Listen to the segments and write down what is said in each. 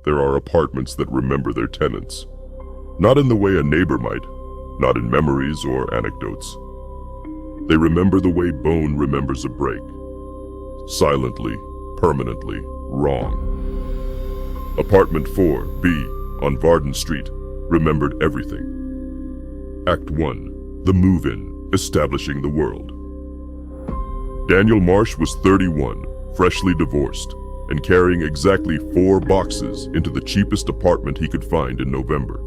There are apartments that remember their tenants. Not in the way a neighbor might, not in memories or anecdotes. They remember the way bone remembers a break. Silently, permanently wrong. Apartment 4B on Varden Street remembered everything. Act 1. The move-in, establishing the world. Daniel Marsh was 31, freshly divorced, and carrying exactly 4 boxes into the cheapest apartment he could find in November.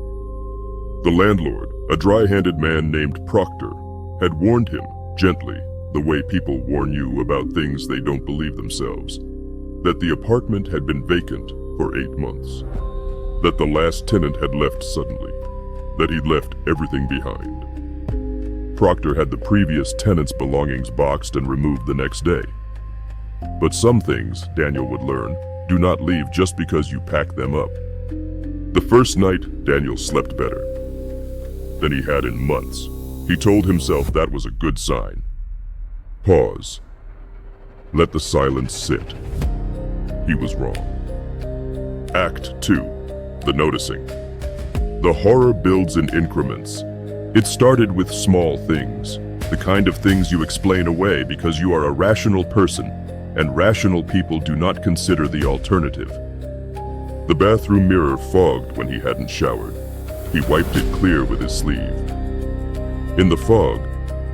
The landlord, a dry-handed man named Proctor, had warned him, gently, the way people warn you about things they don't believe themselves, that the apartment had been vacant for 8 months, that the last tenant had left suddenly, that he'd left everything behind. Proctor had the previous tenant's belongings boxed and removed the next day. But some things, Daniel would learn, do not leave just because you pack them up. The first night, Daniel slept better than he had in months. He told himself that was a good sign. Pause. Let the silence sit. He was wrong. Act 2. The noticing. The horror builds in increments. It started with small things, the kind of things you explain away because you are a rational person, and rational people do not consider the alternative. The bathroom mirror fogged when he hadn't showered. He wiped it clear with his sleeve. In the fog,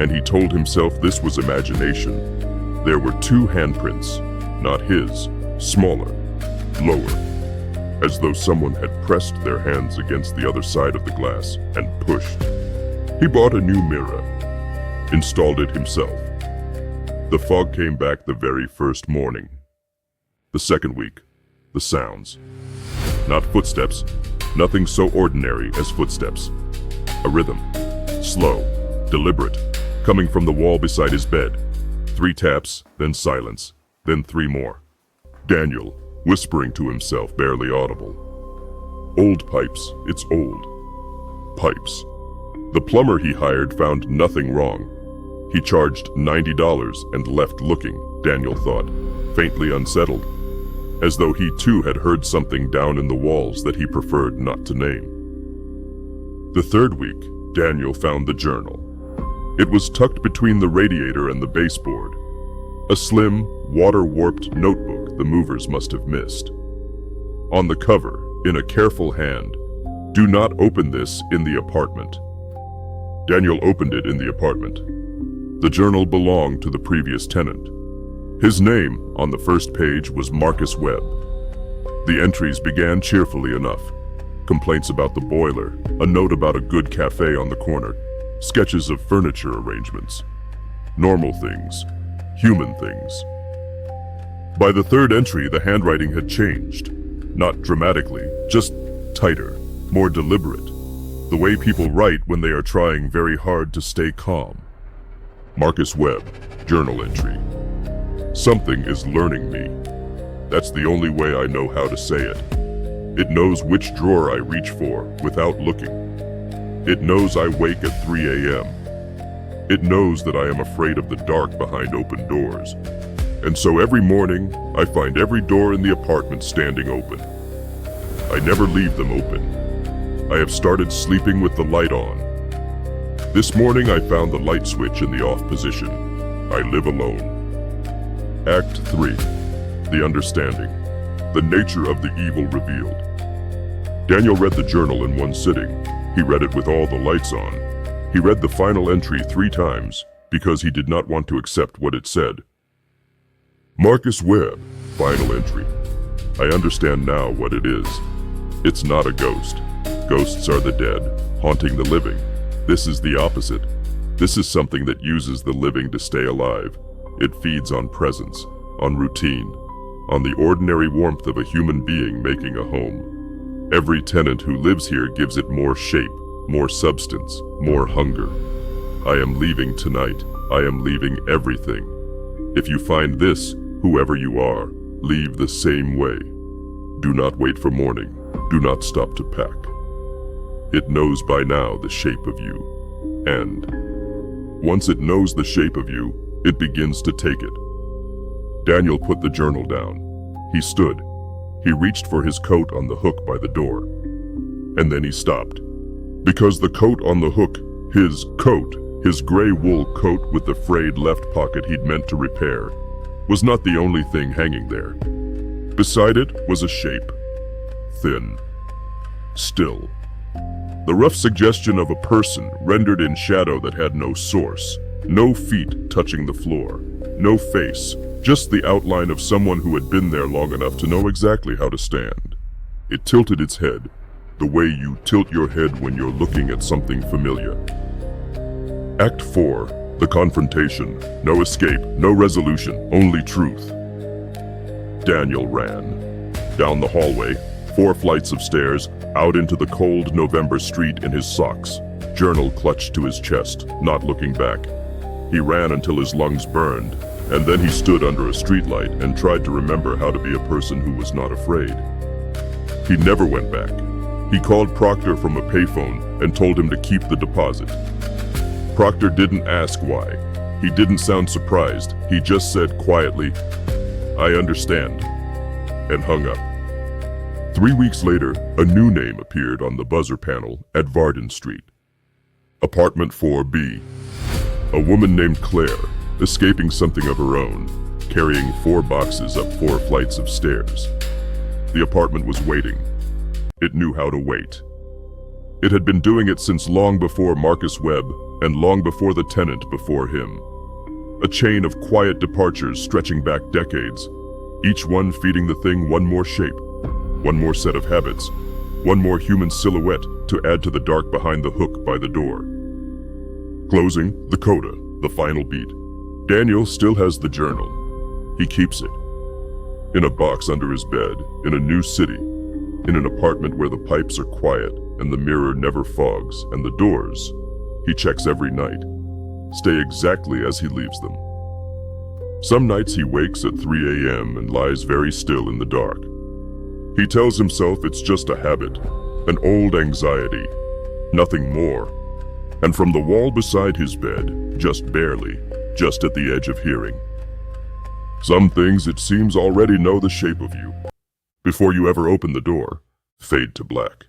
and he told himself this was imagination, there were 2 handprints, not his, smaller, lower, as though someone had pressed their hands against the other side of the glass and pushed. He bought a new mirror, installed it himself. The fog came back the very first morning. The second week, the sounds. Not footsteps, nothing so ordinary as footsteps. A rhythm, slow, deliberate, coming from the wall beside his bed. 3 taps, then silence, then 3 more. Daniel, whispering to himself, barely audible. Old pipes, it's old. Pipes. The plumber he hired found nothing wrong. He charged $90 and left looking, Daniel thought, faintly unsettled, as though he too had heard something down in the walls that he preferred not to name. The third week, Daniel found the journal. It was tucked between the radiator and the baseboard. A slim, water-warped notebook the movers must have missed. On the cover, in a careful hand, "Do not open this in the apartment." Daniel opened it in the apartment. The journal belonged to the previous tenant. His name on the first page was Marcus Webb. The entries began cheerfully enough. Complaints about the boiler, a note about a good cafe on the corner, sketches of furniture arrangements. Normal things, human things. By the third entry, the handwriting had changed. Not dramatically, just tighter, more deliberate. The way people write when they are trying very hard to stay calm. Marcus Webb, journal entry. Something is learning me. That's the only way I know how to say it. It knows which drawer I reach for without looking. It knows I wake at 3 a.m. It knows that I am afraid of the dark behind open doors. And so every morning, I find every door in the apartment standing open. I never leave them open. I have started sleeping with the light on. This morning I found the light switch in the off position. I live alone. Act 3. The understanding. The nature of the evil revealed. Daniel read the journal in one sitting. He read it with all the lights on. He read the final entry 3 times because he did not want to accept what it said. Marcus Webb, final entry. I understand now what it is. It's not a ghost. Ghosts are the dead, haunting the living. This is the opposite. This is something that uses the living to stay alive. It feeds on presence, on routine, on the ordinary warmth of a human being making a home. Every tenant who lives here gives it more shape, more substance, more hunger. I am leaving tonight. I am leaving everything. If you find this, whoever you are, leave the same way. Do not wait for morning. Do not stop to pack. It knows by now the shape of you. And once it knows the shape of you, it begins to take it. Daniel put the journal down. He stood. He reached for his coat on the hook by the door. And then he stopped. Because the coat on the hook, his coat, his gray wool coat with the frayed left pocket he'd meant to repair, was not the only thing hanging there. Beside it was a shape. Thin. Still. The rough suggestion of a person rendered in shadow that had no source. No feet touching the floor. No face. Just the outline of someone who had been there long enough to know exactly how to stand. It tilted its head, the way you tilt your head when you're looking at something familiar. Act 4. The confrontation. No escape, no resolution, only truth. Daniel ran. Down the hallway, 4 flights of stairs, out into the cold November street in his socks, journal clutched to his chest, not looking back. He ran until his lungs burned, and then he stood under a streetlight and tried to remember how to be a person who was not afraid. He never went back. He called Proctor from a payphone and told him to keep the deposit. Proctor didn't ask why. He didn't sound surprised. He just said quietly, "I understand," and hung up. 3 weeks later, a new name appeared on the buzzer panel at Varden Street. Apartment 4B. A woman named Claire, escaping something of her own, carrying 4 boxes up 4 flights of stairs. The apartment was waiting. It knew how to wait. It had been doing it since long before Marcus Webb and long before the tenant before him. A chain of quiet departures stretching back decades, each one feeding the thing one more shape, one more set of habits, one more human silhouette to add to the dark behind the hook by the door. Closing, the coda, the final beat. Daniel still has the journal. He keeps it. In a box under his bed, in a new city, in an apartment where the pipes are quiet and the mirror never fogs, and the doors, he checks every night, stay exactly as he leaves them. Some nights he wakes at 3 a.m. and lies very still in the dark. He tells himself it's just a habit, an old anxiety, nothing more. And from the wall beside his bed, just barely, just at the edge of hearing, some things it seems already know the shape of you. Before you ever open the door, fade to black.